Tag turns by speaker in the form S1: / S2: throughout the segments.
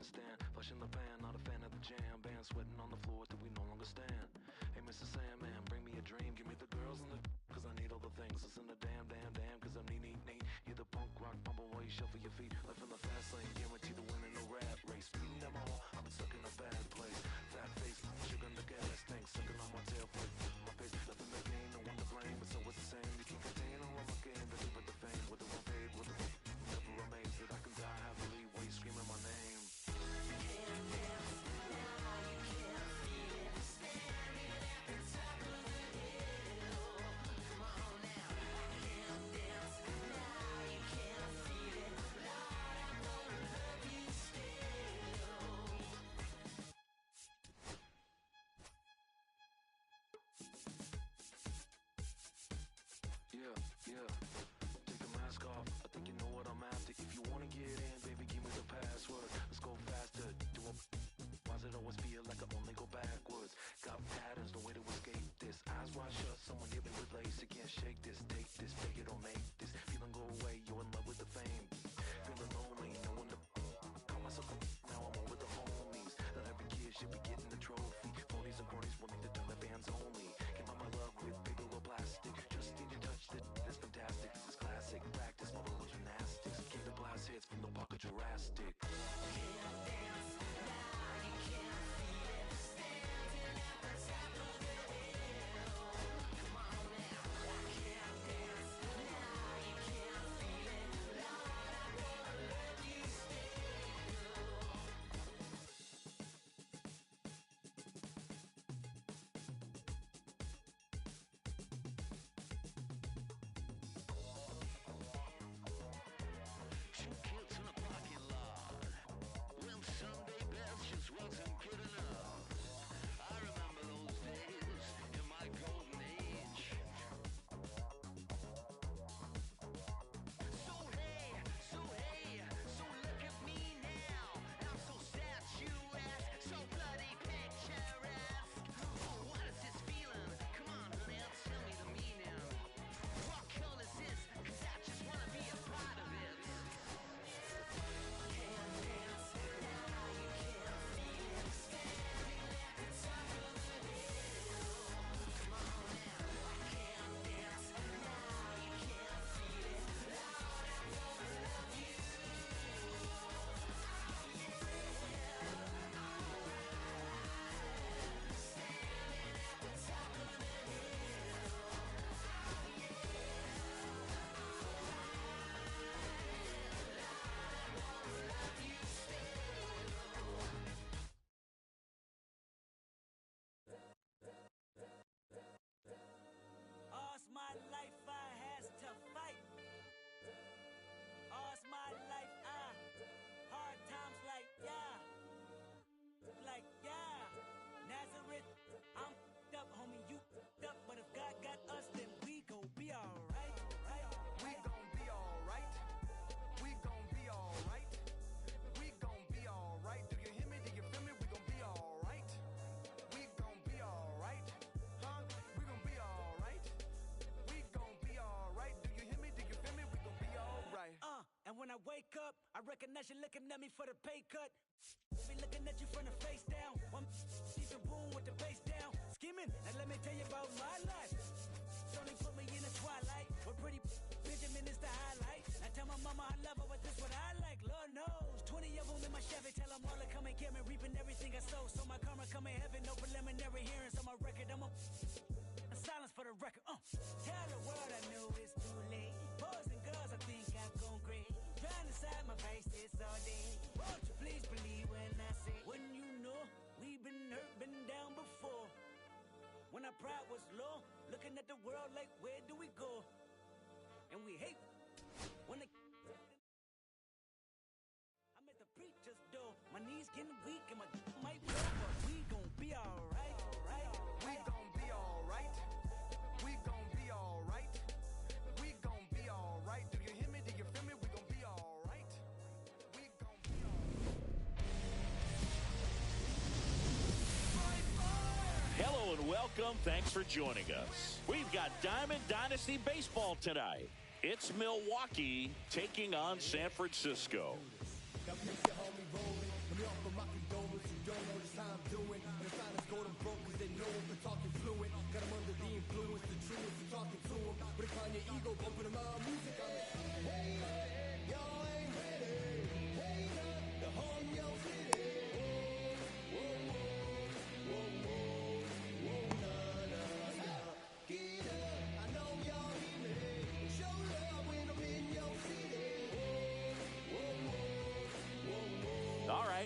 S1: stand. Flushing the pan, not a fan of the jam. Band sweating on the floor till we no longer stand. Hey, Mr. Sandman, bring me a dream. Give me the girls and the cause I need all the things. Listen to damn, cause I'm neat. You're the punk rock bumble while you shuffle your feet. Life in the fast lane, guarantee the win in the rat race. Speeding them all, I've been stuck in a bad place. Fat face, sugar in the gas tank. Sucking on my tail plate. My face, nothing to gain, no one to blame. But so it's the same, you can't contain all of my game. The deeper the fame, with the one paid, with the never amazed that I can die happily while you screaming my name. Yeah, take the mask off, I think you know what I'm after. If you wanna get in, baby, give me the password. Let's go faster, why does it always feel like I only go backwards? Got patterns, no way to escape this. Eyes wide shut, someone hit me with lace. You can't shake this, take this, take it or make this. Feeling go away, you're in love with the fame. Feeling lonely, no one to call myself now I'm over the homies. Not every kid should be getting the trophy. Phonies and cronies will need to turn the fans only. Came out my love with big or plastic. Just need to touch it, it's fantastic. This is classic, practice my little gymnastics. Keep the blast hits from the pocket Jurassic. Can't dance now, you can't feel it. Standing at the top of the hill. Come on now, I can't dance now, you can't feel it. Lord, I'm gonna let you Two kids in a parking lot. When Sunday best just wasn't good enough. I remember those days in my golden age. So look at me now. I'm so statuesque, so bloody picturesque. Oh, what is this feeling? Come on, honey, tell me the meaning. What color is this? 'Cause I just wanna be a part of it. Can't dance now, you can't feel it. Standing at the top of the hill. Come on now, I can't dance now, you can't feel it. Lord, I'm gonna love you. Standing at the top of the hill. All's my life I has to fight. All's my life hard times like Nazareth. I'm f***ed up, homie, you f***ed up. But if God got us, then we gon' be alright.
S2: We gon' be alright. We gon' be alright. We gon' be alright. Do you hear me? Do you feel me? We gon' be alright. We gon' be alright. Huh? We gon' be alright. We gon' be alright. Do you hear me? Do you feel me? We gon' be alright.
S1: And when I wake up, I recognize you looking at me for the pay cut. Be looking at you from the face down. One deep and boom with the face down. Skimming, and let me tell you about my life. Only put me in the twilight. Where pretty Benjamin is the highlight. I tell my mama I love her, but this what I like. Lord knows, 20 of them in my Chevy. Tell them all to come and get me, reaping everything I sow. So my karma come in heaven, no preliminary hearings on my record. I'm a silence for the record. Tell the world I know it's too late. Boys and girls, I think I've gone great. Trying to side my face this all day. Won't you please believe when I say, when you know we've been hurt, been down before. When our pride was low, looking at the world like, where do we go? And we hate when they. I'm at the preacher's door. My knees getting weak and my might blow, but we gon' be alright.
S2: We gon' be alright. We gon' be alright. We gon' be alright. Do you hear me? Do you feel me? We gon' be alright. We gon' be alright.
S3: Hello and welcome. Thanks for joining us. We've got Diamond Dynasty Baseball tonight. It's Milwaukee taking on San Francisco.
S4: Now keep your homie rolling. Let me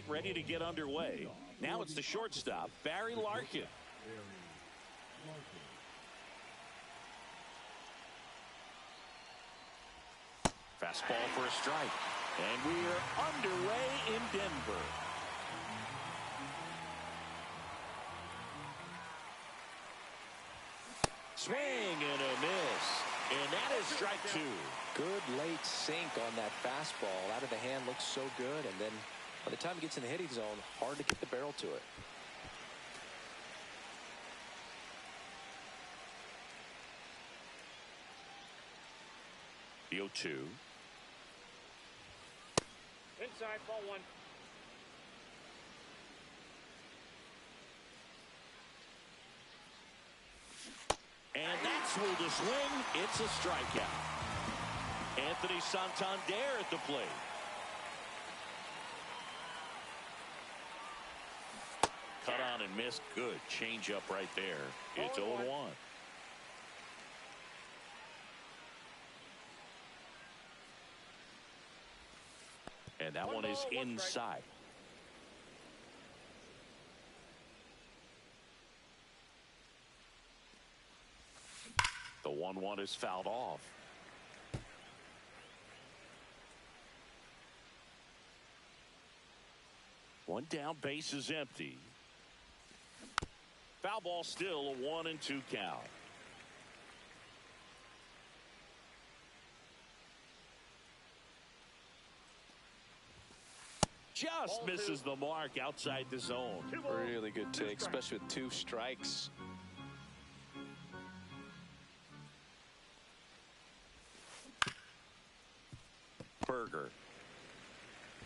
S3: ready to get underway. Now it's the shortstop, Barry Larkin. Fastball for a strike. And we are underway in Denver. Swing and a miss. And that is strike two.
S4: Good late sink on that fastball. Out of the hand, looks so good. And then by the time it gets in the hitting zone, hard to get the barrel to it.
S3: The 0-2.
S5: Inside, ball one.
S3: And that's with the swing. It's a strikeout. Anthony Santander at the plate. Cut on and missed. Good change up right there. It's 0-1. And that one is inside. The 1-1 is fouled off. One down, base is empty. Foul ball, still a 1-2 count. Just misses the mark outside the zone.
S4: Really good take, especially with 2 strikes.
S3: Berger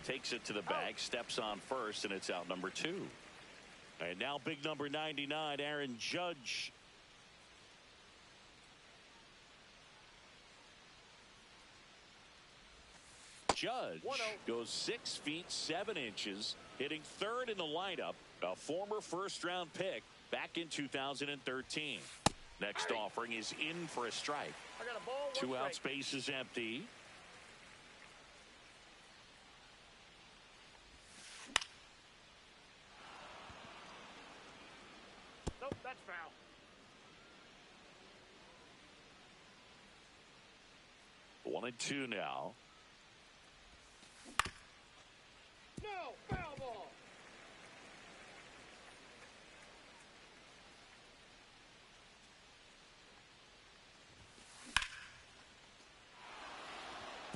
S3: takes it to the bag, steps on first, and it's out number 2. And now big number 99, Aaron Judge. Judge goes 6 feet 7 inches, hitting third in the lineup, a former first-round pick back in 2013. Next offering is in for a strike. 2 outs, base is empty.
S5: Nope, that's foul.
S3: One and two now.
S5: No, foul ball.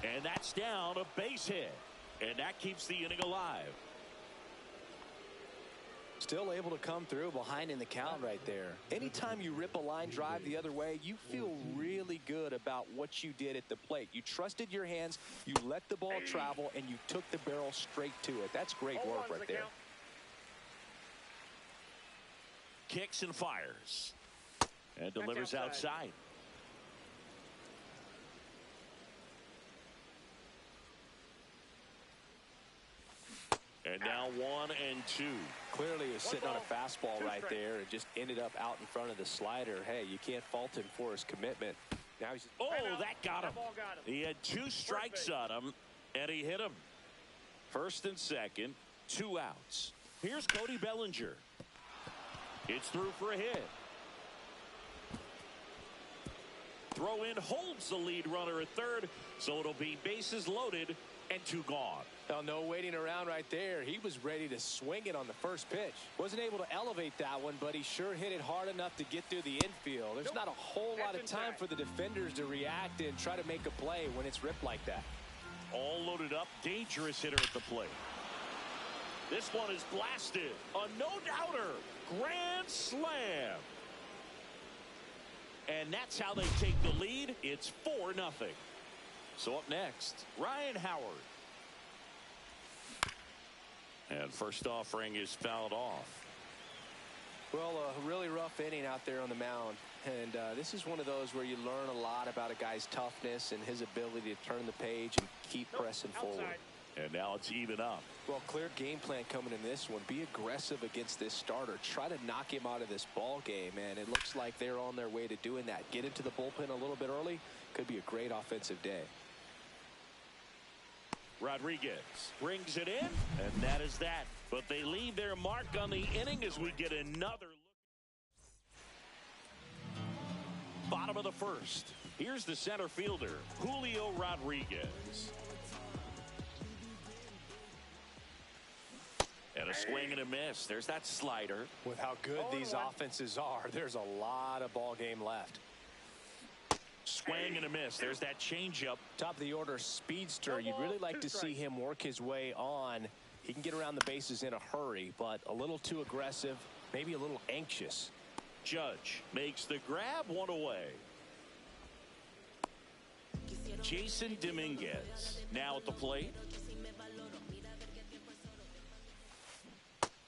S3: And that's down, a base hit. And that keeps the inning alive.
S4: Still able to come through behind in the count right there. Anytime you rip a line drive the other way, you feel really good about what you did at the plate. You trusted your hands, you let the ball travel, and you took the barrel straight to it. That's great work right there.
S3: Kicks and fires. And delivers outside. And now 1 and 2.
S4: Clearly was sitting on a fastball right there and just ended up out in front of the slider. Hey, you can't fault him for his commitment. Now he's
S3: that got him. He had 2 strikes on him, and he hit him. First and second, 2 outs. Here's Cody Bellinger. It's through for a hit. Throw in holds the lead runner at third, so it'll be bases loaded and 2 gone.
S4: Well, no waiting around right there. He was ready to swing it on the first pitch. Wasn't able to elevate that one, but he sure hit it hard enough to get through the infield. There's not a whole lot of time for the defenders to react and try to make a play when it's ripped like that.
S3: All loaded up, dangerous hitter at the plate. This one is blasted. A no-doubter. Grand slam. And that's how they take the lead. It's 4-0. So up next, Ryan Howard. And first offering is fouled off.
S4: Well, a really rough inning out there on the mound. And this is one of those where you learn a lot about a guy's toughness and his ability to turn the page and keep pressing forward.
S3: And now it's even up.
S4: Well, clear game plan coming in this one. Be aggressive against this starter. Try to knock him out of this ball game, and it looks like they're on their way to doing that. Get into the bullpen a little bit early. Could be a great offensive day.
S3: Rodriguez brings it in, and that is that. But they leave their mark on the inning as we get another look. Bottom of the first. Here's the center fielder, Julio Rodriguez. And a swing and a miss. There's that slider.
S4: With how good these offenses are, there's a lot of ball game left.
S3: Swing and a miss. There's that changeup.
S4: Top of the order speedster. You'd really like to see him work his way on. He can get around the bases in a hurry, but a little too aggressive, maybe a little anxious.
S3: Judge makes the grab, one away. Jason Dominguez now at the plate.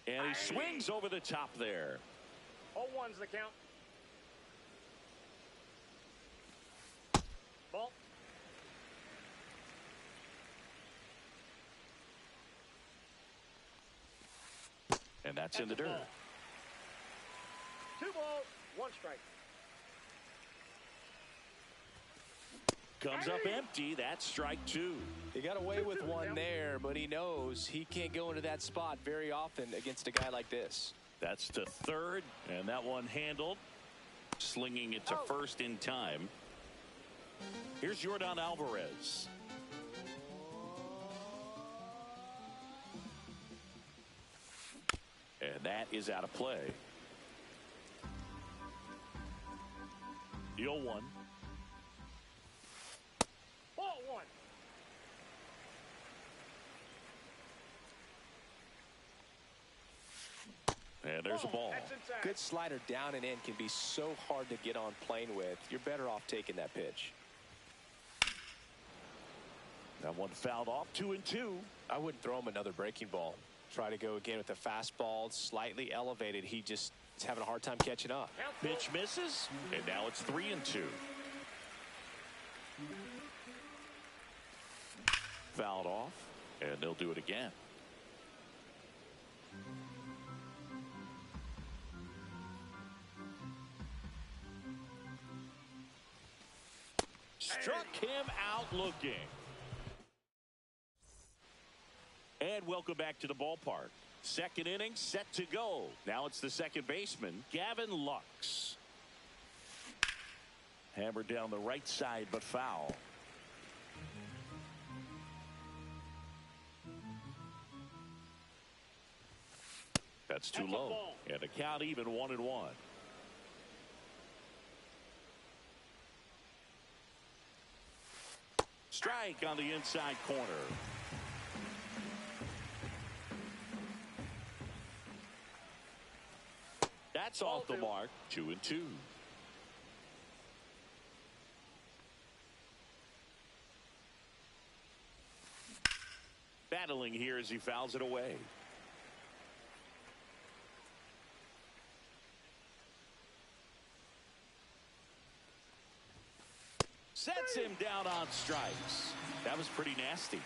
S3: And he swings over the top there.
S5: 0-1's the count. Ball.
S3: And that's in the dirt.
S5: 2 balls, 1 strike.
S3: Comes up empty. That's strike 2.
S4: He got away with one there, but he knows he can't go into that spot very often against a guy like this.
S3: That's to third, and that one handled. Slinging it to first in time. Here's Yordan Alvarez. And that is out of play. The 0-1.
S5: Ball 1.
S3: And there's a ball.
S5: That's inside.
S4: Good slider down and in can be so hard to get on plane with. You're better off taking that pitch.
S3: That one fouled off. 2-2.
S4: I wouldn't throw him another breaking ball. Try to go again with the fastball, slightly elevated. He just is having a hard time catching up.
S3: Pitch misses, and now it's 3-2. Fouled off, and they'll do it again. Struck him out looking. And welcome back to the ballpark. Second inning set to go. Now it's the second baseman, Gavin Lux. Hammered down the right side, but foul. That's too low. And the count even 1-1. Strike on the inside corner. That's off the mark. 2-2. Battling here as he fouls it away. Sets him down on strikes. That was pretty nasty.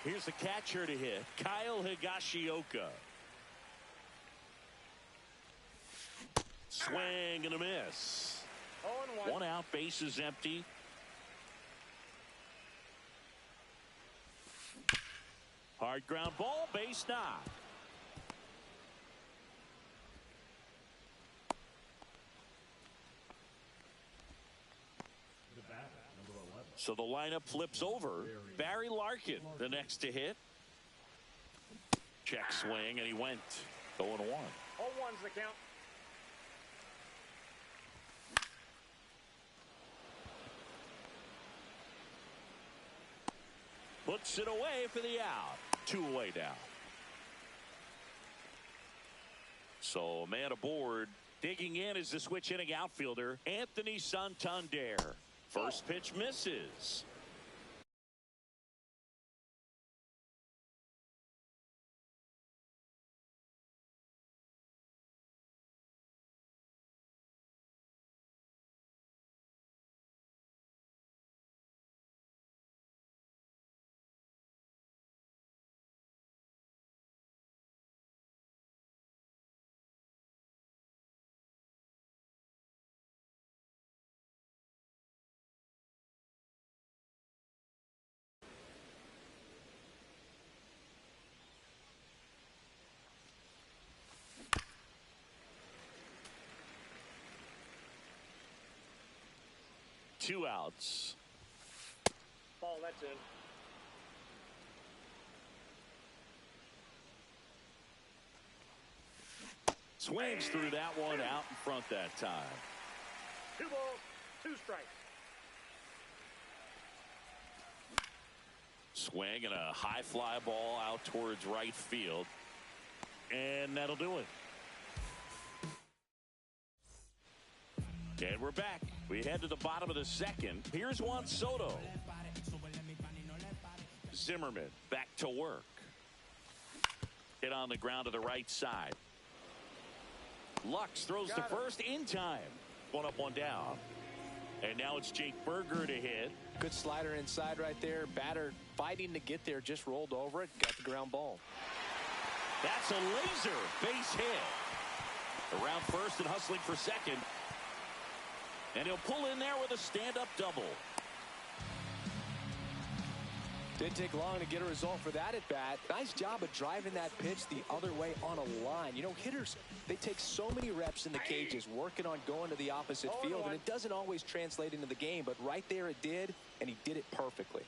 S3: Here's the catcher to hit, Kyle Higashioka. Swing and a miss.
S5: 0-1.
S3: 1 out, bases empty. Hard ground ball, base knock. So the lineup flips over. Barry Larkin, the next to hit. Check swing, and he went 0-1.
S5: 0-1's the count.
S3: Puts it away for the out. 2 away now. So man aboard. Digging in is the switch hitting outfielder, Anthony Santander. First pitch misses. 2 outs.
S5: Ball, that's in.
S3: Swings through that one out in front that time.
S5: 2 balls, 2 strikes.
S3: Swing and a high fly ball out towards right field. And that'll do it. And we're back. We head to the bottom of the second. Here's Juan Soto. Zimmerman back to work. Hit on the ground to the right side. Lux throws to first in time. 1 up, 1 down. And now it's Jake Berger to hit.
S4: Good slider inside right there. Batter fighting to get there, just rolled over it, got the ground ball.
S3: That's a laser base hit. Around first and hustling for second. And he'll pull in there with a stand-up double.
S4: Didn't take long to get a result for that at bat. Nice job of driving that pitch the other way on a line. You know, hitters, they take so many reps in the cages working on going to the opposite field, and it doesn't always translate into the game, but right there it did, and he did it perfectly.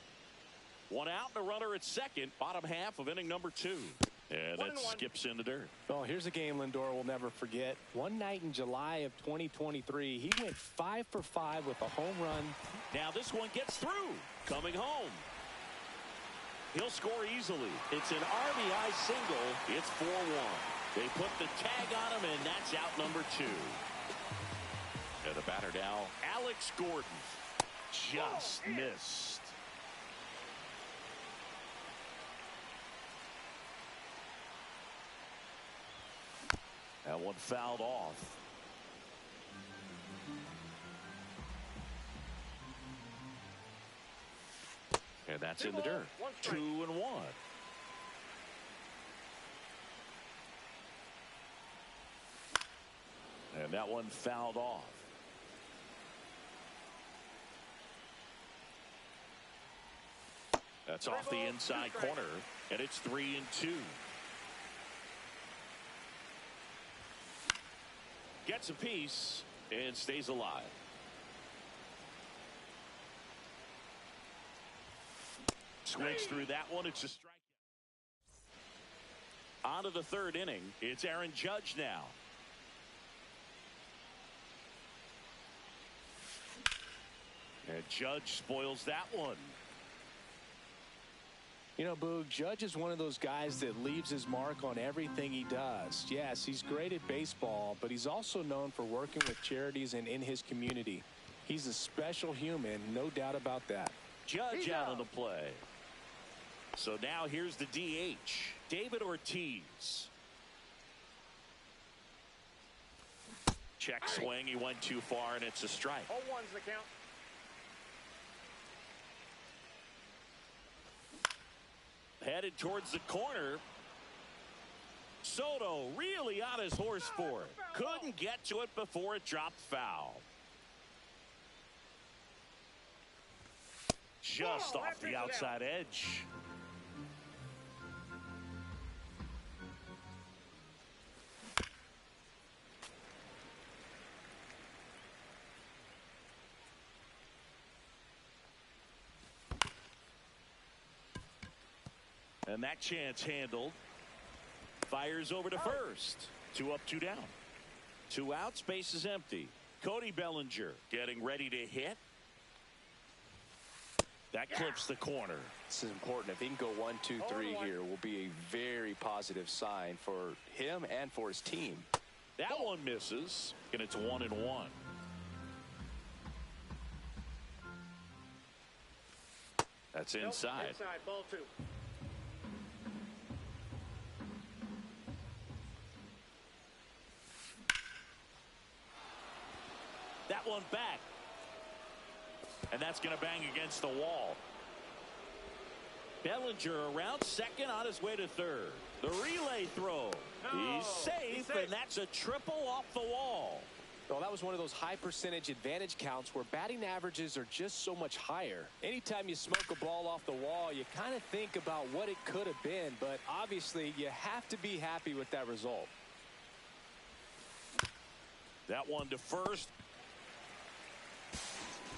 S3: 1 out and a runner at second, bottom half of inning number 2. And that skips in the dirt.
S4: Oh, here's a game Lindor will never forget. One night in July of 2023, he went 5 for 5 with a home run.
S3: Now this one gets through, coming home. He'll score easily. It's an RBI single. It's 4-1. They put the tag on him, and that's out number 2. And the batter now, Alex Gordon. Just missed. That one fouled off. And that's in the dirt. 2-1. And that one fouled off. That's off the inside corner, and it's 3-2. Gets a piece and stays alive. Swings through that one. It's a strikeout. On to the 3rd inning. It's Aaron Judge now. And Judge spoils that one.
S4: You know, Boog, Judge is one of those guys that leaves his mark on everything he does. Yes, he's great at baseball, but he's also known for working with charities and in his community. He's a special human, no doubt about that.
S3: Judge out on the play. So now here's the DH, David Ortiz. Check swing. He went too far, and it's a strike.
S5: 0-1's the count.
S3: Headed towards the corner. Soto really on his horse for it. Couldn't get to it before it dropped foul. Just off the outside edge. And that chance handled. Fires over to first. 2 up, 2 down. 2 outs, base is empty. Cody Bellinger getting ready to hit. That clips the corner.
S4: This is important. If he can go 1, 2, 3 here, will be a very positive sign for him and for his team.
S3: That one misses, and it's 1-1. That's inside.
S5: Inside, ball 2.
S3: That one back. And that's going to bang against the wall. Bellinger around second on his way to third. The relay throw. He's safe, and that's a triple off the wall.
S4: Well, that was one of those high percentage advantage counts where batting averages are just so much higher. Anytime you smoke a ball off the wall, you kind of think about what it could have been, but obviously you have to be happy with that result.
S3: That one to first.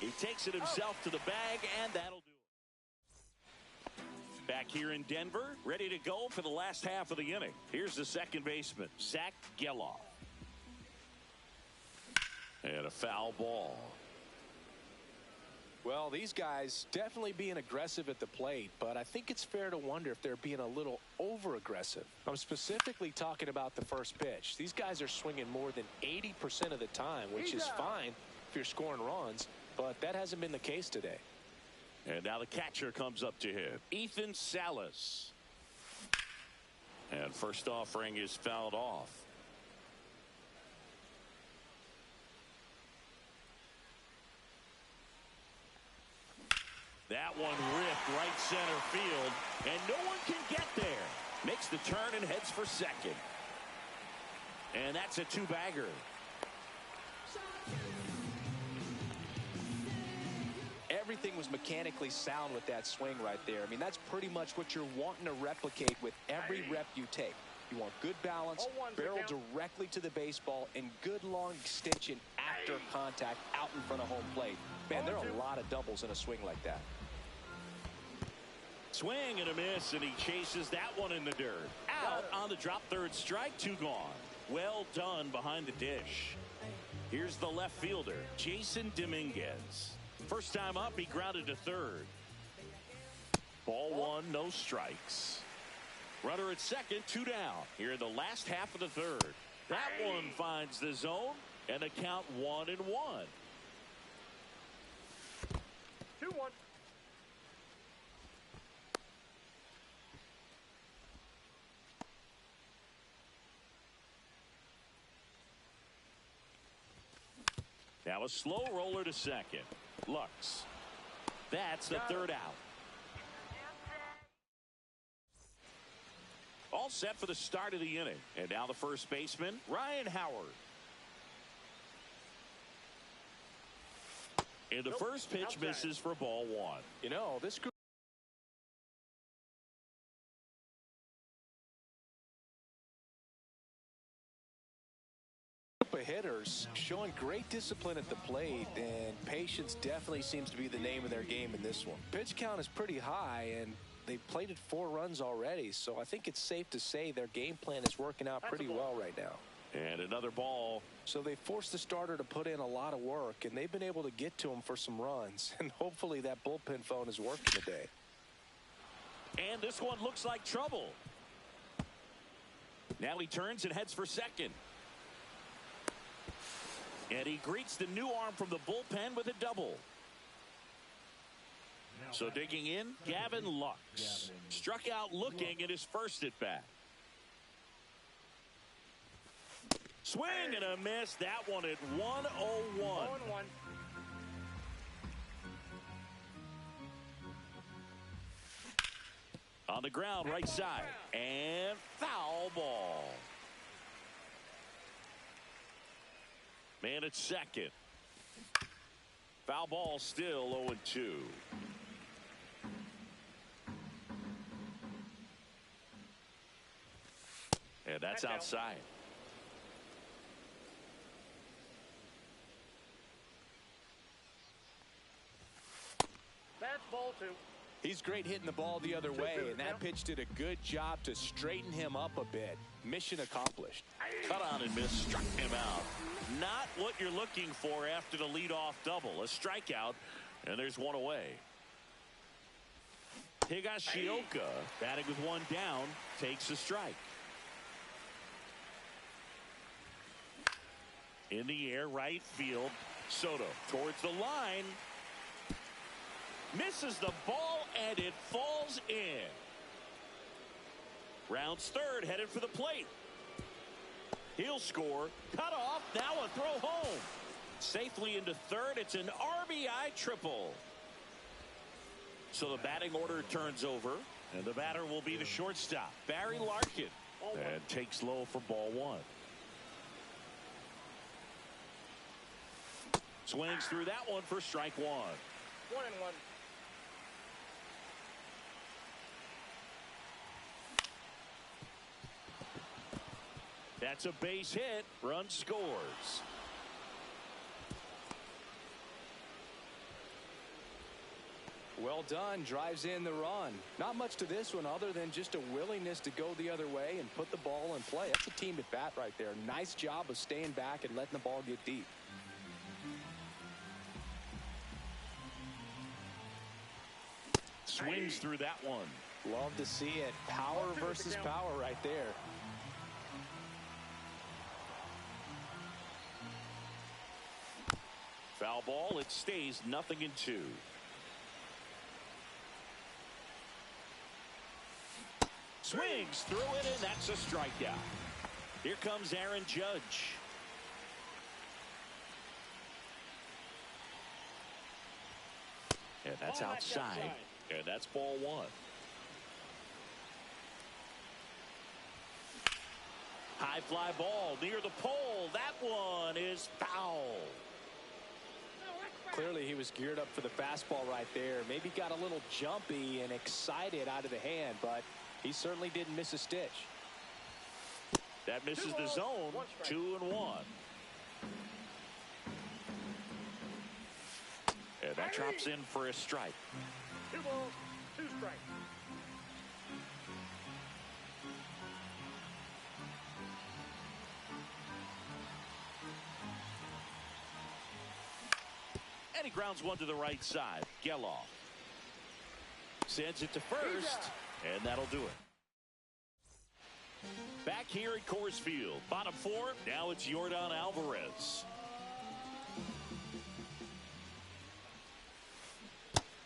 S3: He takes it himself to the bag, and that'll do it. Back here in Denver, ready to go for the last half of the inning. Here's the second baseman, Zach Geloff. And a foul ball.
S4: Well, these guys definitely being aggressive at the plate, but I think it's fair to wonder if they're being a little over-aggressive. I'm specifically talking about the first pitch. These guys are swinging more than 80% of the time, which is fine if you're scoring runs, but that hasn't been the case today.
S3: And now the catcher comes up to him, Ethan Salas. And first offering is fouled off. That one ripped right center field, and no one can get there. Makes the turn and heads for second. And that's a two-bagger.
S4: Everything was mechanically sound with that swing right there. I mean, that's pretty much what you're wanting to replicate with every rep you take. You want good balance, barrel directly to the baseball, and good long extension after contact out in front of home plate. Man, there are a lot of doubles in a swing like that.
S3: Swing and a miss, and he chases that one in the dirt. Out on the drop third strike, two gone. Well done behind the dish. Here's the left fielder, Jason Dominguez. First time up, he grounded to third. Ball one, no strikes. Runner at second, two down. Here in the last half of the third. That one finds the zone, and a count 1-1.
S5: 2-1.
S3: Now a slow roller to second. Lux. That's the third out. All set for the start of the inning. And now the first baseman, Ryan Howard. And the first pitch misses for ball one.
S4: You know, this group of hitters showing great discipline at the plate, and patience definitely seems to be the name of their game in this one. Pitch count is pretty high, and they've plated 4 runs already, so I think it's safe to say their game plan is working out pretty well right now.
S3: And another ball.
S4: So they forced the starter to put in a lot of work, and they've been able to get to him for some runs, and hopefully that bullpen phone is working today.
S3: And this one looks like trouble. Now he turns and heads for second. And he greets the new arm from the bullpen with a double. So digging in, Gavin Lux. Struck out looking in his first at bat. Swing and a miss. That one at 101.
S5: 1-1.
S3: On the ground, right side. And foul ball. Man at second. Foul ball still 0-2. And that's outside.
S5: That's ball 2.
S4: He's great hitting the ball the other way, and that pitch did a good job to straighten him up a bit. Mission accomplished.
S3: Cut on and miss, struck him out. Not what you're looking for after the leadoff double. A strikeout, and there's one away. Higashioka, batting with one down, takes a strike. In the air, right field. Soto towards the line. Misses the ball, and it falls in. Rounds third, headed for the plate. He'll score. Cut off. Now a throw home. Safely into third. It's an RBI triple. So the batting order turns over, and the batter will be the shortstop, Barry Larkin, and takes low for ball one. Swings through that one for strike one.
S5: 1-1.
S3: That's a base hit. Run scores.
S4: Well done. Drives in the run. Not much to this one other than just a willingness to go the other way and put the ball in play. That's a team at bat right there. Nice job of staying back and letting the ball get deep.
S3: Swings through that one.
S4: Love to see it. Power versus power right there.
S3: Foul ball. It stays 0-2. Swings through it, and that's a strikeout. Here comes Aaron Judge. And that's outside. And that's ball one. High fly ball near the pole. That one is foul.
S4: Clearly he was geared up for the fastball right there. Maybe got a little jumpy and excited out of the hand, but he certainly didn't miss a stitch.
S3: That misses the zone. 2-1. And that drops in for a strike.
S5: 2 balls, 2 strikes.
S3: And he grounds one to the right side. Geloff sends it to first, and that'll do it. Back here at Coors Field, bottom 4. Now it's Yordan Alvarez.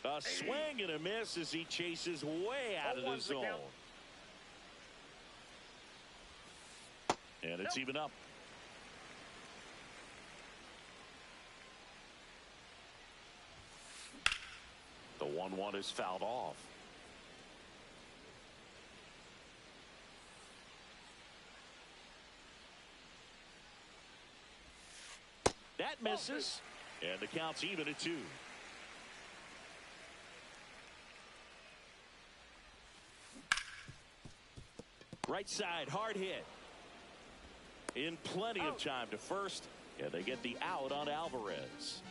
S3: A swing and a miss as he chases way out of the zone. And it's even up. The 1-1 is fouled off. That misses, and the count's even at 2. Right side, hard hit. In plenty of time to first, and they get the out on Alvarez.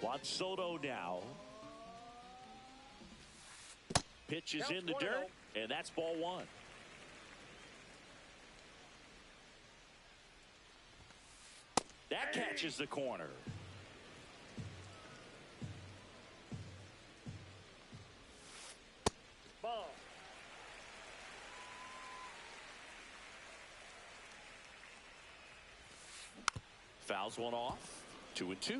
S3: Juan Soto now. Pitch is in the dirt, and that's ball 1. That catches the corner.
S5: Ball.
S3: Fouls one off. 2-2.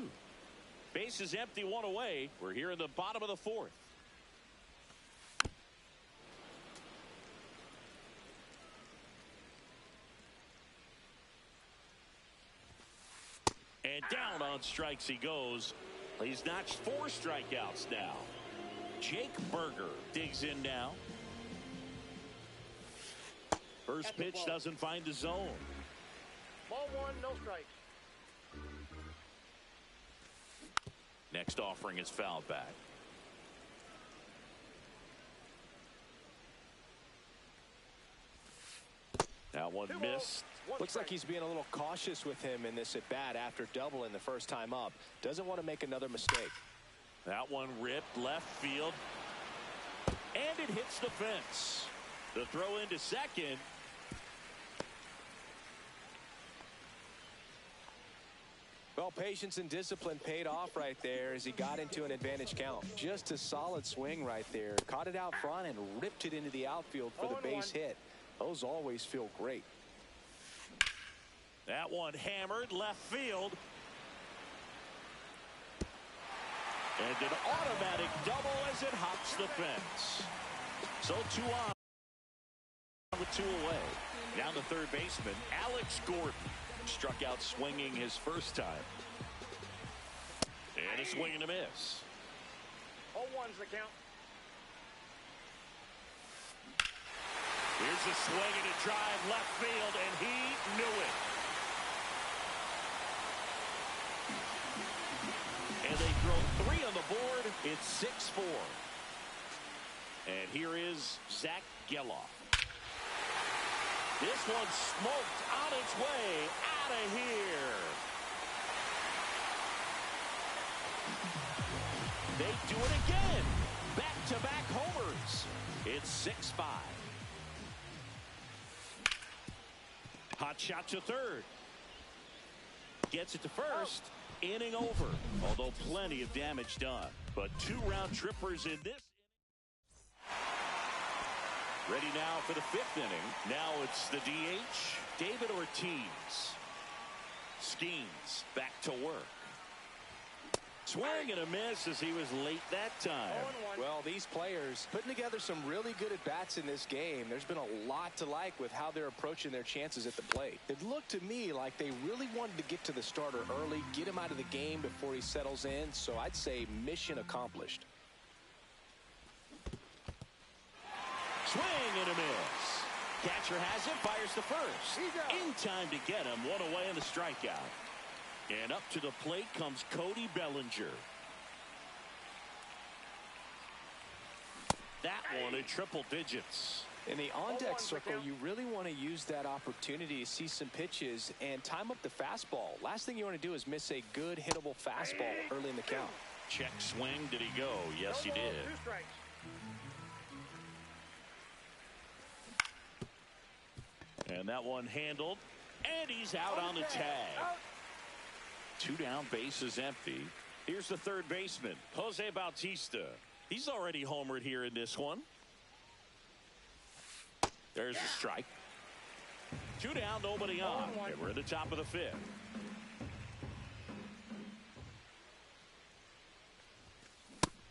S3: Base is empty, 1 away. We're here in the bottom of the 4th. And down on strikes he goes. He's notched 4 strikeouts now. Jake Berger digs in now. First pitch doesn't find the zone.
S5: Ball 1, no strikes.
S3: Next offering is fouled back. That one missed.
S4: Looks like he's being a little cautious with him in this at bat after doubling the first time up. Doesn't want to make another mistake.
S3: That one ripped left field. And it hits the fence. The throw into second.
S4: Well, patience and discipline paid off right there as he got into an advantage count. Just a solid swing right there. Caught it out front and ripped it into the outfield for the base hit. Those always feel great.
S3: That one hammered left field. And an automatic double as it hops the fence. So 2 on with 2 away. Down the third baseman, Alex Gordon. Struck out swinging his first time. And a swing and a miss.
S5: 0-1's the count.
S3: Here's a swing and a drive left field, and he knew it. And they throw 3 on the board. It's 6-4. And here is Zach Geloff. This one smoked on its way out of here. They do it again. Back Back-to-back homers. It's 6-5. Hot shot to third. Gets it to first. Inning over. Although plenty of damage done. But 2 round trippers in this. Ready now for the 5th inning. Now it's the DH, David Ortiz. Skeens back to work. Swing and a miss as he was late that time.
S4: Well, these players putting together some really good at-bats in this game. There's been a lot to like with how they're approaching their chances at the plate. It looked to me like they really wanted to get to the starter early, get him out of the game before he settles in. So I'd say mission accomplished.
S3: Swing and a miss. Catcher has it, fires to first. In time to get him, 1 away in the strikeout. And up to the plate comes Cody Bellinger. That one in triple digits.
S4: In the on-deck circle, you really want to use that opportunity to see some pitches and time up the fastball. Last thing you want to do is miss a good hittable fastball early in the count.
S3: Check swing. Did he go? Yes, he did.
S5: 2 strikes.
S3: And that one handled. And he's out on the tag. 2 down, bases empty. Here's the third baseman, Jose Bautista. He's already homered here in this one. There's a strike. 2 down, nobody on. And we're at the top of the 5th.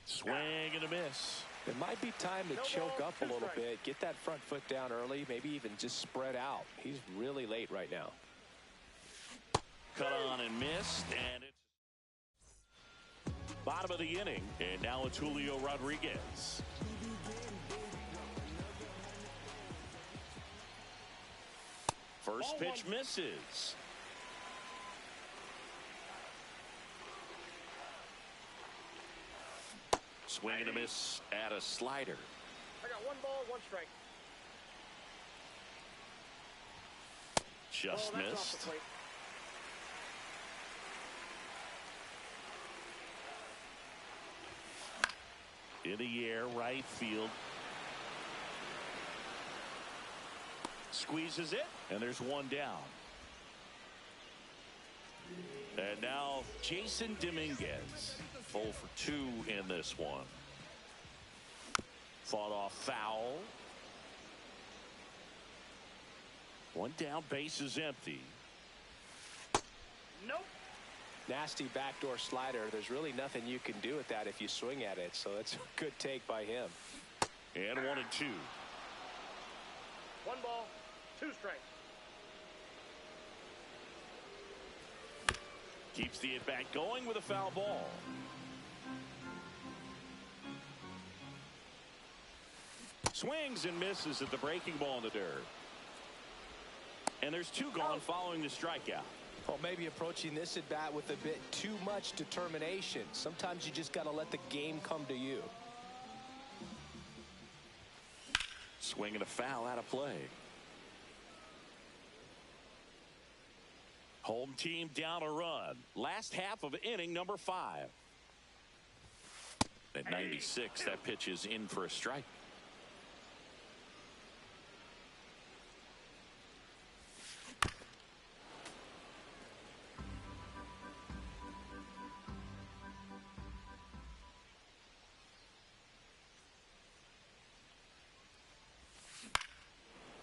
S3: Swing and a miss.
S4: It might be time to choke up a little bit, get that front foot down early, maybe even just spread out. He's really late right now.
S3: Cut on and missed, and it's bottom of the inning, and now it's Julio Rodriguez. First pitch misses. Swing and a miss at a slider.
S5: I got 1 ball, 1 strike.
S3: Just missed. In the air, right field. Squeezes it, and there's 1 down. And now Jason Dominguez, 0 for 2 in this one. Fought off foul. 1 down, base is empty.
S5: Nope.
S4: Nasty backdoor slider. There's really nothing you can do with that if you swing at it. So that's a good take by him.
S3: And 1 and 2.
S5: 1 ball, 2 strikes.
S3: Keeps the at-bat going with a foul ball. Swings and misses at the breaking ball in the dirt. And there's 2 gone following the strikeout.
S4: Well, maybe approaching this at bat with a bit too much determination. Sometimes you just got to let the game come to you.
S3: Swing and a foul out of play. Home team down a run. Last half of inning number 5. At 96, that pitch is in for a strike.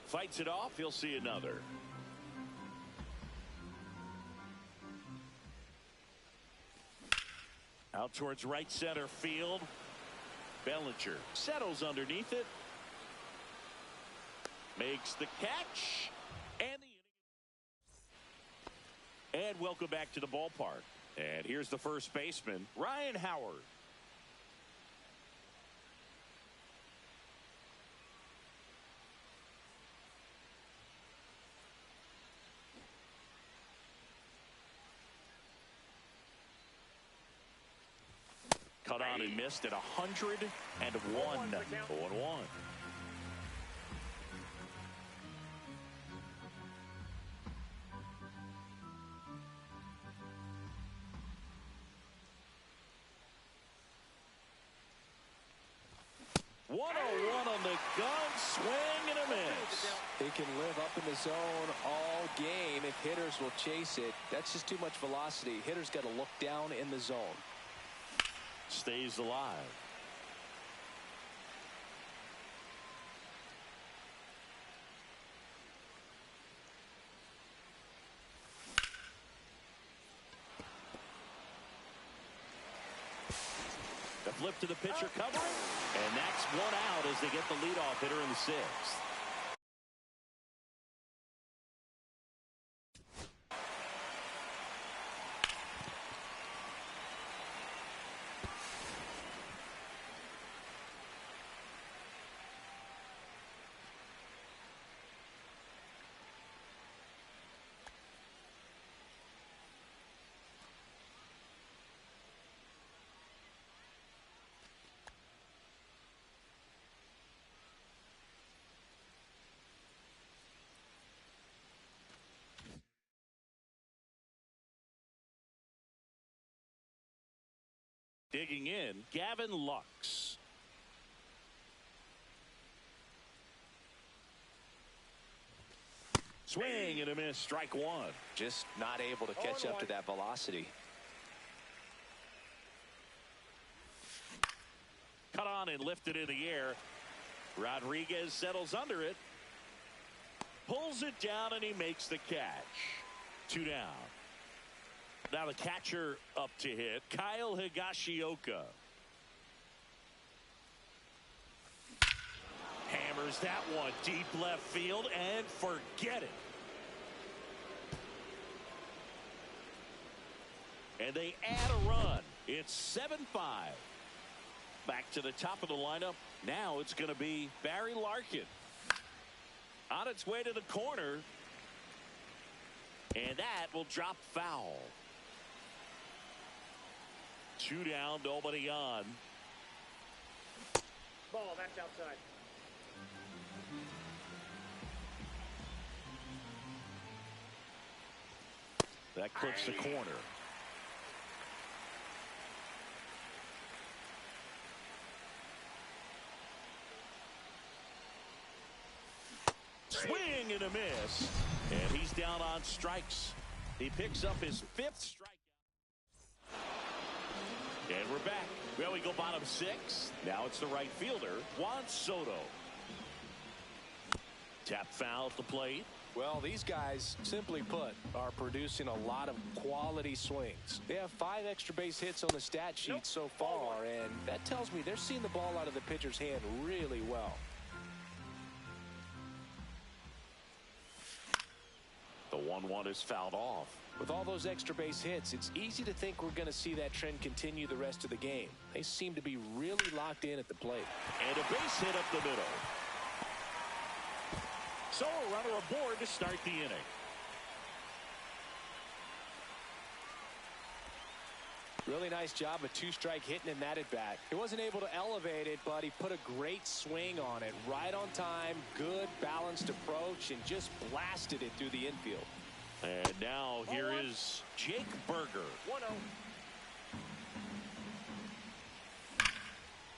S3: Fights it off. He'll see another. Out towards right center field. Bellinger settles underneath it. Makes the catch. And welcome back to the ballpark. And here's the first baseman, Ryan Howard. Cut on and missed at 101. 0-1. 101 on the gun, swing and a miss.
S4: He can live up in the zone all game if hitters will chase it. That's just too much velocity. Hitters got to look down in the zone.
S3: Stays alive. The flip to the pitcher covering, and that's one out as they get the leadoff hitter in the sixth. Digging in, Gavin Lux. Swing and a miss, strike one.
S4: Just not able to catch up to that velocity.
S3: Cut on and lifted in the air. Rodriguez settles under it. Pulls it down and he makes the catch. 2 down. Now the catcher up to hit, Kyle Higashioka. Hammers that one deep left field and forget it. And they add a run. It's 7-5. Back to the top of the lineup. Now it's going to be Barry Larkin. On its way to the corner. And that will drop foul. 2 down, nobody on.
S5: Ball, that's outside.
S3: That clips the corner. Swing and a miss. And he's down on strikes. He picks up his 5th strikeout. And we're back. Well, we go bottom 6. Now it's the right fielder, Juan Soto. Tap foul at the plate.
S4: Well, these guys, simply put, are producing a lot of quality swings. They have 5 extra base hits on the stat sheet so far, and that tells me they're seeing the ball out of the pitcher's hand really well.
S3: The 1-1 is fouled off.
S4: With all those extra base hits, it's easy to think we're going to see that trend continue the rest of the game. They seem to be really locked in at the plate.
S3: And a base hit up the middle. So a runner aboard to start the inning.
S4: Really nice job of 2-strike hitting in that at bat. He wasn't able to elevate it, but he put a great swing on it. Right on time, good balanced approach, and just blasted it through the infield.
S3: And now here is Jake Berger.
S5: 1-0.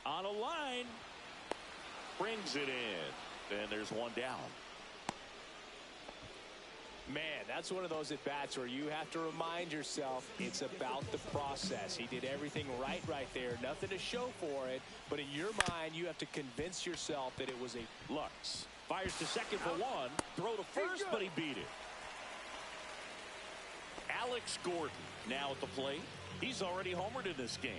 S3: On a line. Brings it in. And there's 1 down.
S4: Man, that's one of those at-bats where you have to remind yourself it's about the process. He did everything right there. Nothing to show for it. But in your mind, you have to convince yourself that it was a
S3: Lux fires to second for 1. Throw to first, but he beat it. Alex Gordon now at the plate. He's already homered in this game.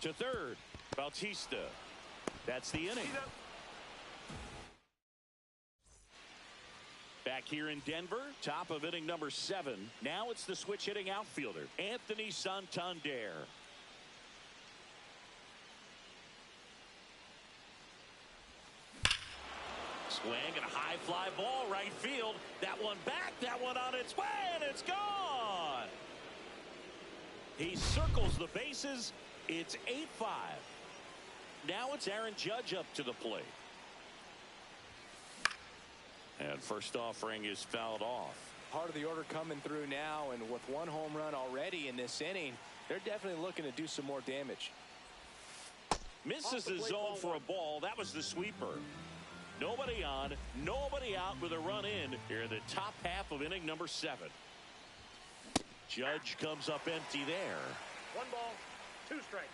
S3: To third, Bautista. That's the inning. Back here in Denver, top of inning number 7. Now it's the switch hitting outfielder, Anthony Santander. Swing and a high fly ball right field. That one back, that one on its way, and it's gone. He circles the bases. It's 8-5. Now it's Aaron Judge up to the plate. And first offering is fouled off.
S4: Part of the order coming through now, and with 1 home run already in this inning, they're definitely looking to do some more damage.
S3: Misses the zone for a ball. That was the sweeper. Nobody on, nobody out with a run in here in the top half of inning number 7. Judge comes up empty there.
S5: 1 ball, 2 strikes.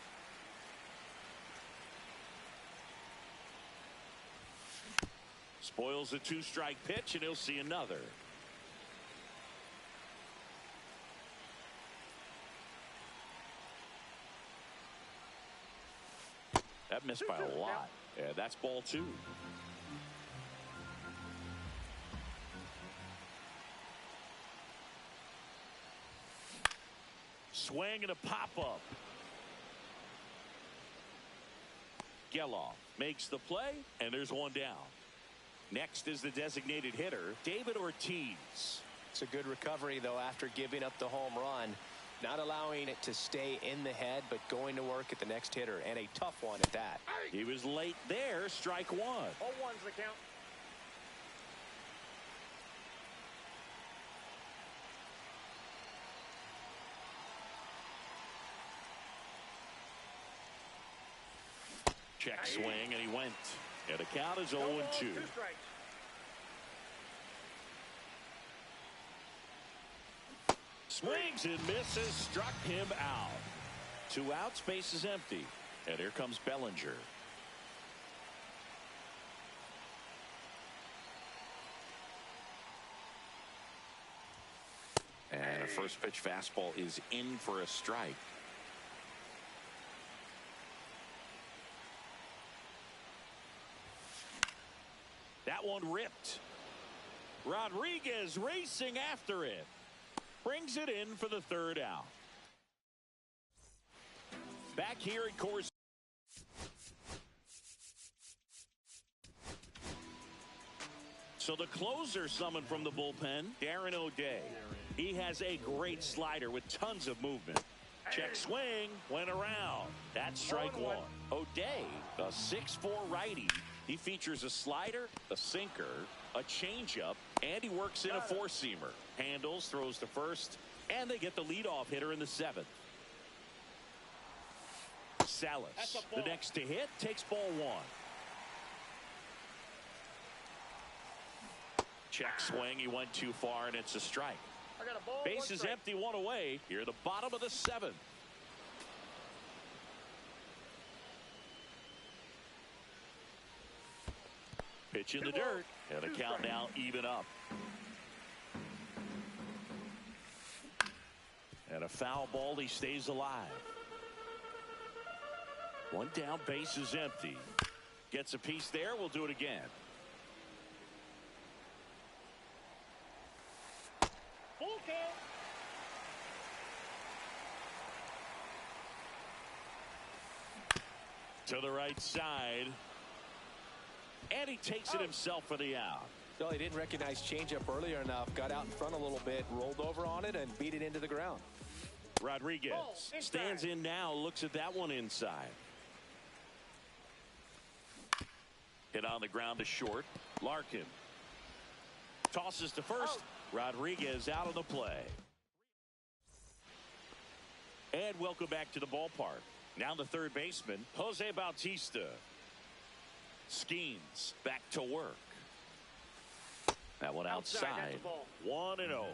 S3: Spoils the 2-strike pitch, and he'll see another. That missed by a lot. Yeah, that's ball 2. Swing and a pop-up. Geloff makes the play, and there's one down. Next is the designated hitter, David Ortiz.
S4: It's a good recovery, though, after giving up the home run. Not allowing it to stay in the head, but going to work at the next hitter, and a tough one at that.
S3: He was late there, strike 1.
S5: All ones the count.
S3: Check swing, and he went. And the count is 0-2.
S5: 2 strikes.
S3: Swings and misses, struck him out. 2 outs, base is empty. And here comes Bellinger. And a first pitch fastball is in for a strike. That one ripped. Rodriguez racing after it. Brings it in for the 3rd out. Back here at Coors. So the closer summoned from the bullpen, Darren O'Day. He has a great slider with tons of movement. Check swing, went around. That's strike 1. O'Day, a 6'4" righty. He features a slider, a sinker, a changeup, and he works in a 4-seamer. Handles, throws to first, and they get the leadoff hitter in the 7th. Salas, the next to hit, takes ball 1. Check swing, he went too far, and it's a strike.
S5: I got a ball.
S3: Base is empty, 1 away. Here, the bottom of the 7th. Pitch in the dirt, and the count now even up. And a foul ball, he stays alive. 1 down, base is empty. Gets a piece there, we'll do it again.
S5: Full count.
S3: To the right side. And he takes it himself for the out.
S4: Well, he didn't recognize changeup earlier enough. Got out in front a little bit, rolled over on it, and beat it into the ground.
S3: Rodriguez stands in now, looks at that one inside. Hit on the ground to short. Larkin tosses to first. Rodriguez out of the play. And welcome back to the ballpark. Now the 3rd baseman, Jose Bautista. Skeens back to work. That one outside. 1-0.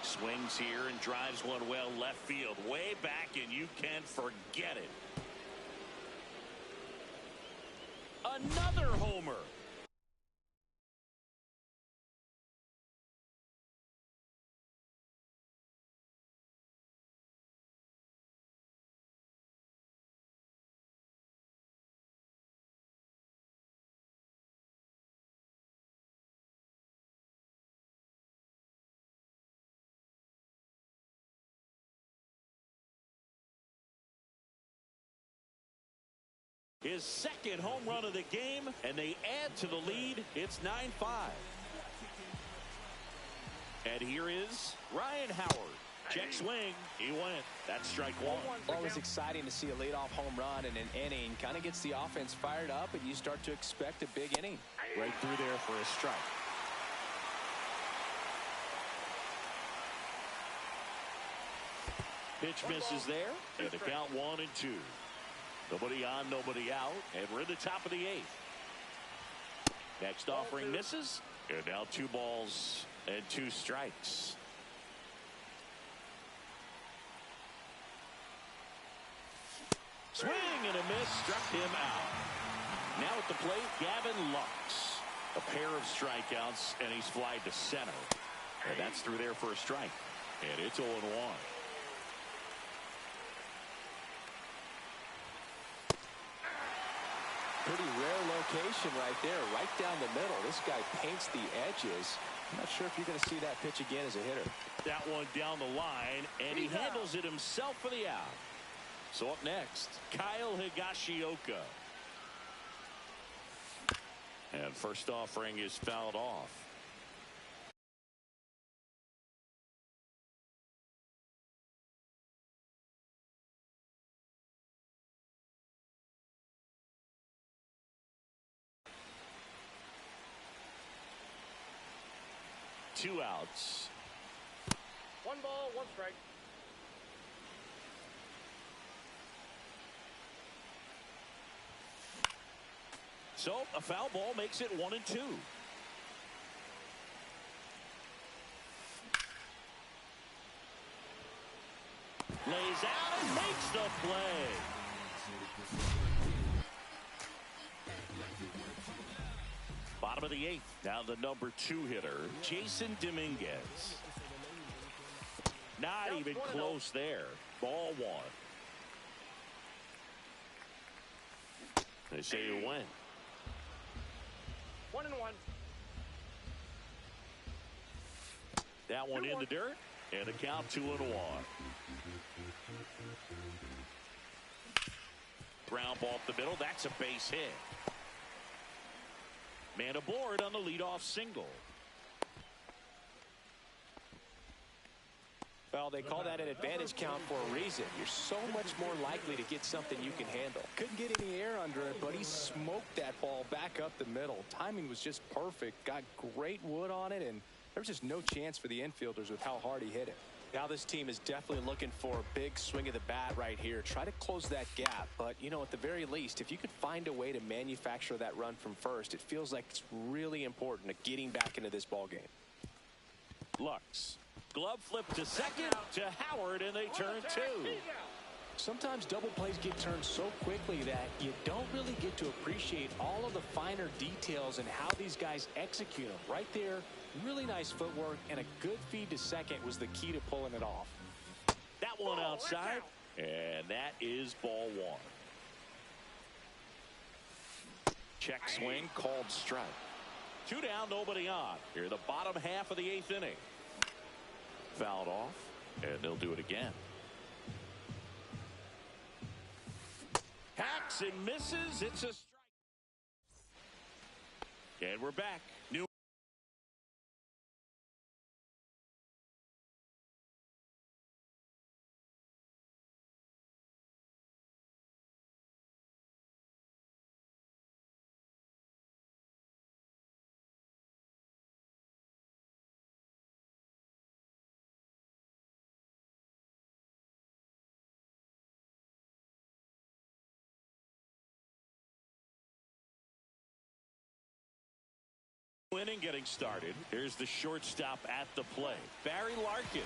S3: Swings here and drives one well left field. Way back, and you can forget it. Another homer. His 2nd home run of the game, and they add to the lead. It's 9-5. And here is Ryan Howard. Check swing. He went. That's strike 1.
S4: Always exciting to see a leadoff home run in an inning. Kind of gets the offense fired up, and you start to expect a big inning.
S3: Right through there for a strike. Pitch misses there. And the count 1-2. Nobody on, nobody out. And we're in the top of the 8th. Next offering misses. And now 2 balls and 2 strikes. Swing and a miss. Struck him out. Now at the plate, Gavin Lux. A pair of strikeouts, and he's flied to center. And that's through there for a strike. And it's 0-1.
S4: Pretty rare location right there, right down the middle. This guy paints the edges. I'm not sure if you're going to see that pitch again as a hitter.
S3: That one down the line, and he handles it himself for the out. So up next, Kyle Higashioka. And first offering is fouled off. Two outs.
S5: 1 ball, 1 strike.
S3: So a foul ball makes it 1-2. Lays out and makes the play. Bottom of the 8th. Now the number 2 hitter, Jason Dominguez. Not even close there. Ball 1. They say you win.
S5: 1-1.
S3: That one in the dirt, and the count 2-1. Ground ball up the middle. That's a base hit. Man aboard on the leadoff single.
S4: Well, they call that an advantage count for a reason. You're so much more likely to get something you can handle. Couldn't get any air under it, but he smoked that ball back up the middle. Timing was just perfect. Got great wood on it, and there's just no chance for the infielders with how hard he hit it. Now this team is definitely looking for a big swing of the bat right here. Try to close that gap. But, you know, at the very least, if you could find a way to manufacture that run from first, it feels like it's really important to getting back into this ball game.
S3: Lux. Glove flip to second to Howard, and they turn 2.
S4: Sometimes double plays get turned so quickly that you don't really get to appreciate all of the finer details and how these guys execute them. Right there, really nice footwork, and a good feed to second was the key to pulling it off.
S3: That one outside, and that is ball 1. Check swing, called strike. 2 down, nobody on. Here, the bottom half of the 8th inning. Fouled off, and they'll do it again. Hacks and misses. It's a strike. And we're back. New. Inning getting started. Here's the shortstop at the plate, Barry Larkin.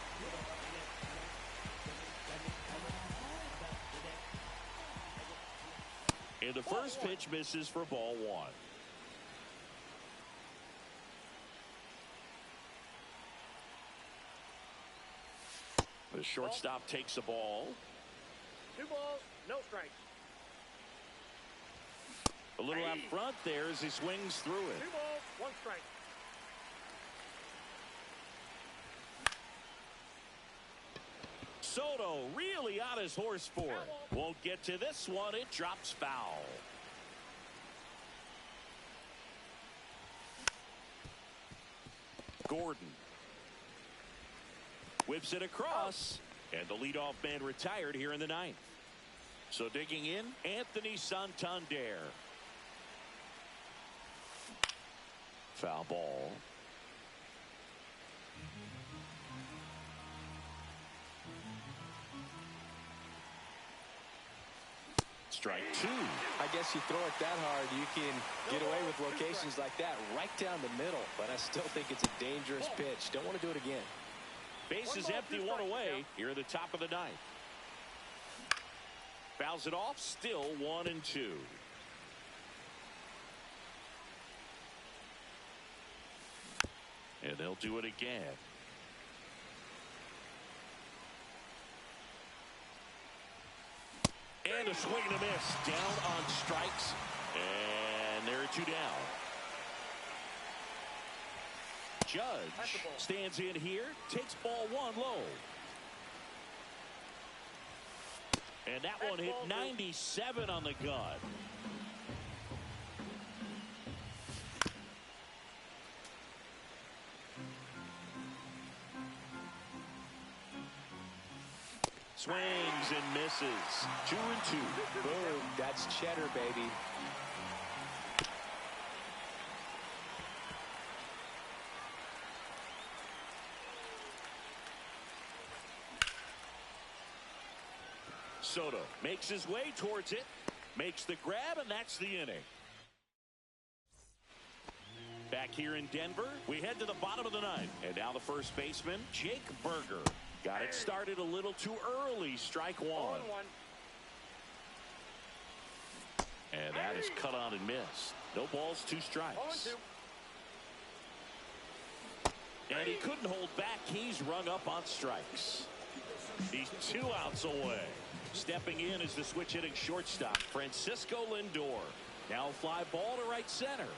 S3: And the first pitch misses for ball 1. The shortstop takes a ball.
S5: 2 balls, no strikes.
S3: A little out front there as he swings through it.
S5: 2 balls, 1 strike.
S3: Soto really on his horse for it. Won't get to this one. It drops foul. Gordon whips it across, and the leadoff man retired here in the 9th. So digging in, Anthony Santander. Foul ball. Strike two.
S4: I guess you throw it that hard, you can get away with locations like that right down the middle. But I still think it's a dangerous pitch. Don't want to do it again.
S3: Base is empty, one away here at the top of the ninth. Fouls it off, still 1-2. And they'll do it again. And a swing and a miss. Down on strikes. And there are two down. Judge stands in here, takes ball one low. And that one hit 97 on the gun. Swings and misses. 2-2.
S4: Boom. That's cheddar, baby.
S3: Soto makes his way towards it, makes the grab, and that's the inning. Back here in Denver, we head to the bottom of the ninth. And now the first baseman, Jake Berger. Got it started a little too early. Strike one. And that is cut on and missed. No balls, two strikes. And he couldn't hold back. He's rung up on strikes. He's 2 outs away. Stepping in is the switch hitting shortstop, Francisco Lindor. Now fly ball to right center.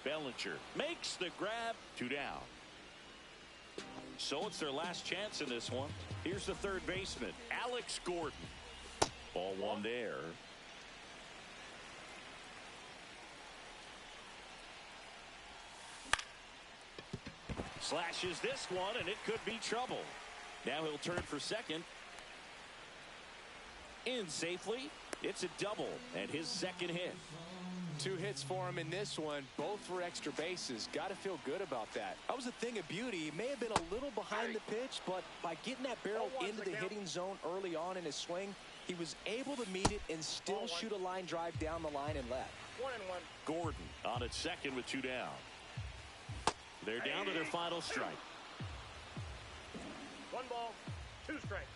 S3: Bellinger makes the grab. 2 down. So it's their last chance in this one. Here's the third baseman, Alex Gordon. Ball one there. Slashes this one, and it could be trouble. Now he'll turn for second. In safely. It's a double, and his second hit.
S4: 2 hits for him in this one, both for extra bases. Got to feel good about that. That was a thing of beauty. He may have been a little behind the pitch, but by getting that barrel into the hitting zone early on in his swing, he was able to meet it and still shoot a line drive down the line and left.
S5: 1-1.
S3: Gordon on at second with 2 down. They're down to their final strike.
S5: 1 ball, 2 strikes.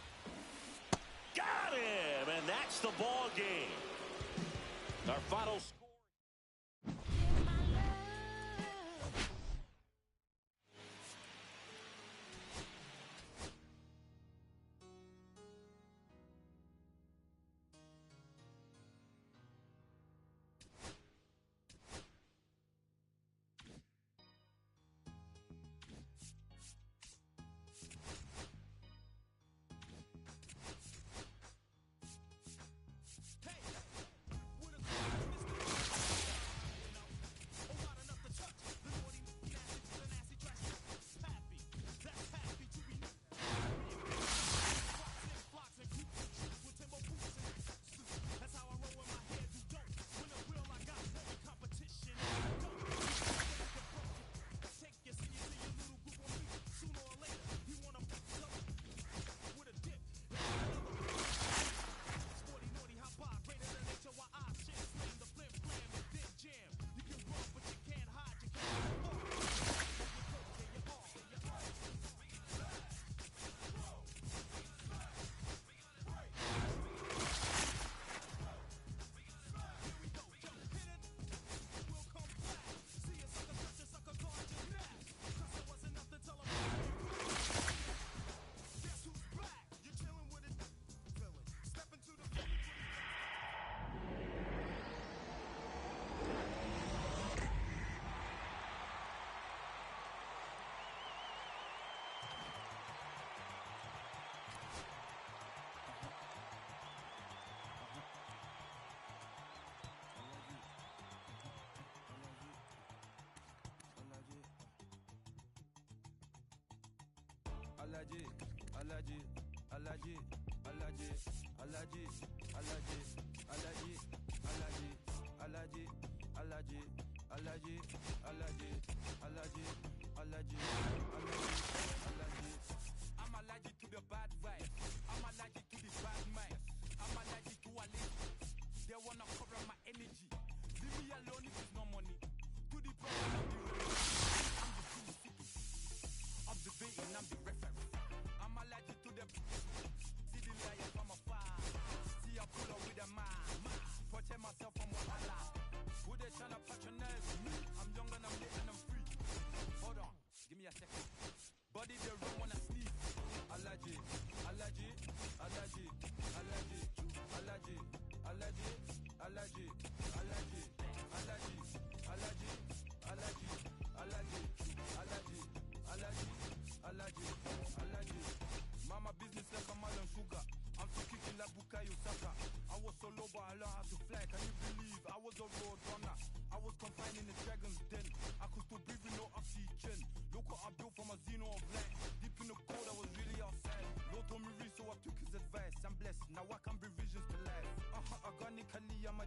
S3: Got him, and that's the ball game. Our final score.
S2: Alaji, Alaji, Alaji, Alaji, Alaji, Alaji, Alaji, Alaji, Alaji, Alaji, Alaji, Alaji, Alaji, Alaji. I'm allergic to the bad vibe. I'm allergic to the bad mind. I'm allergic to alone if it's no money. To the problem, I'm the referee. I'm the true city. Observating, I'm the referee. I'm allergic to the see the lion from afar. See I pull up with a man. Protect myself from what I like. Who they tryna patronize me? I'm young and I'm lit and I'm free. Hold on, give me a second. Body they run when I sneeze. Allergy, allergy, allergy, allergy, allergy, allergy, allergy, allergy, allergy, allergy, allergy, allergy, allergy, allergy, allergy, allergy. Mama business like a melon sugar. I'm still kicking like Bukayo Saka. I was so low but I learned how to fly. Can you believe I was a road runner? I was confined in the dragon's den. I could still breathe with no oxygen. Look what I built from a xeno of light. Deep in the cold, I was really outside. Lord told me read, so I took his advice. I'm blessed, now I can bring visions to life. Organically, I'm a